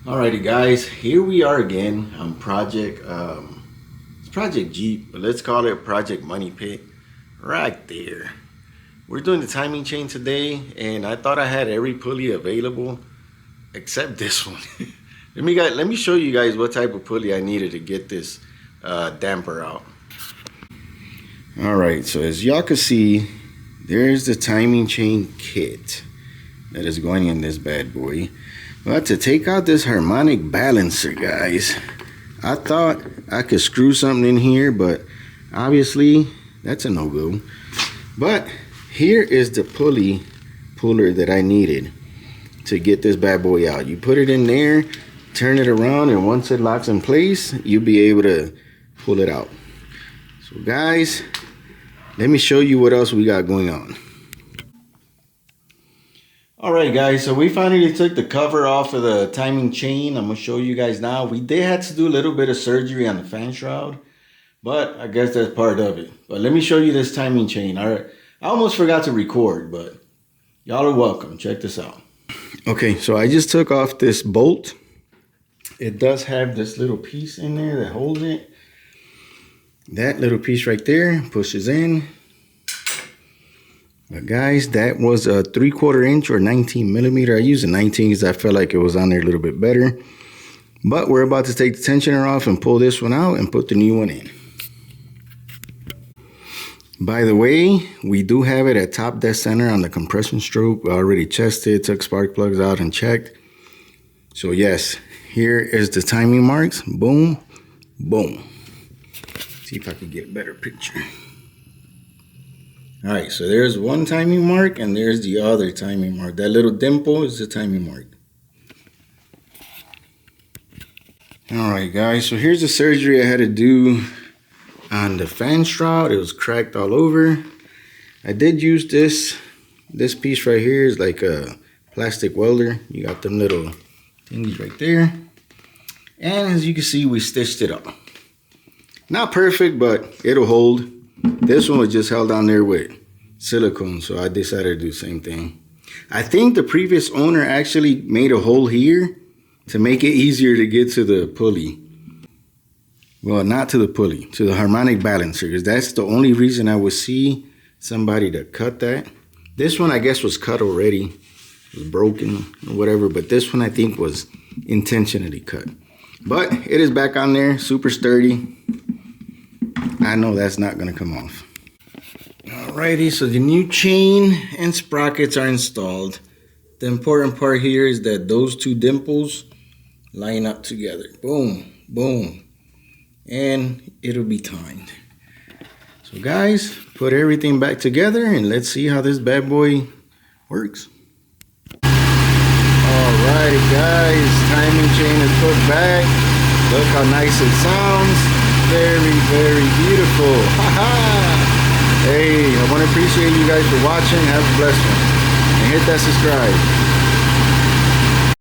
Alrighty guys, here we are again on Project Jeep, but let's call it Project Money Pit. Right there. We're doing the timing chain today, and I thought I had every pulley available except this one. Let me show you guys what type of pulley I needed to get this damper out. Alright, so as y'all can see, there's the timing chain kit that is going in this bad boy. But to take out this harmonic balancer, guys, I thought I could screw something in here, but obviously that's a no-go. But here is the puller that I needed to get this bad boy out. You put it in there, turn it around, and once it locks in place, you'll be able to pull it out. So guys, let me show you what else we got going on. Alright guys, so we finally took the cover off of the timing chain. I'm going to show you guys now. We did have to do a little bit of surgery on the fan shroud, but I guess that's part of it. But let me show you this timing chain. I almost forgot to record, but y'all are welcome. Check this out. Okay, so I just took off this bolt. It does have this little piece in there that holds it. That little piece right there pushes in. But guys, that was a 3/4 inch or 19 millimeter. I used a 19 because I felt like it was on there a little bit better. But we're about to take the tensioner off and pull this one out and put the new one in. By the way, we do have it at top dead center on the compression stroke. I already tested, took spark plugs out and checked. So yes, here is the timing marks. Boom, boom. See if I can get a better picture. All right, so there's one timing mark and there's the other timing mark. That little dimple is the timing mark. All right, guys, so here's the surgery I had to do on the fan shroud. It was cracked all over. I did use this piece right here is like a plastic welder. You got them little thingies right there. And as you can see, we stitched it up. Not perfect, but it'll hold. This one was just held on there with silicone, so I decided to do the same thing. I think the previous owner actually made a hole here to make it easier to get to the pulley. Well, not to the pulley, to the harmonic balancer, because that's the only reason I would see somebody to cut that. This one, I guess, was cut already. It was broken or whatever, but this one I think was intentionally cut. But it is back on there, super sturdy. I know that's not going to come off. Alrighty, so the new chain and sprockets are installed. The important part here is that those two dimples line up together. Boom, boom. And it'll be timed. So guys, put everything back together and let's see how this bad boy works. Alrighty guys, timing chain is put back. Look how nice it sounds. Very, very beautiful. Hey, I want to appreciate you guys for watching. Have a blessed one. And hit that subscribe.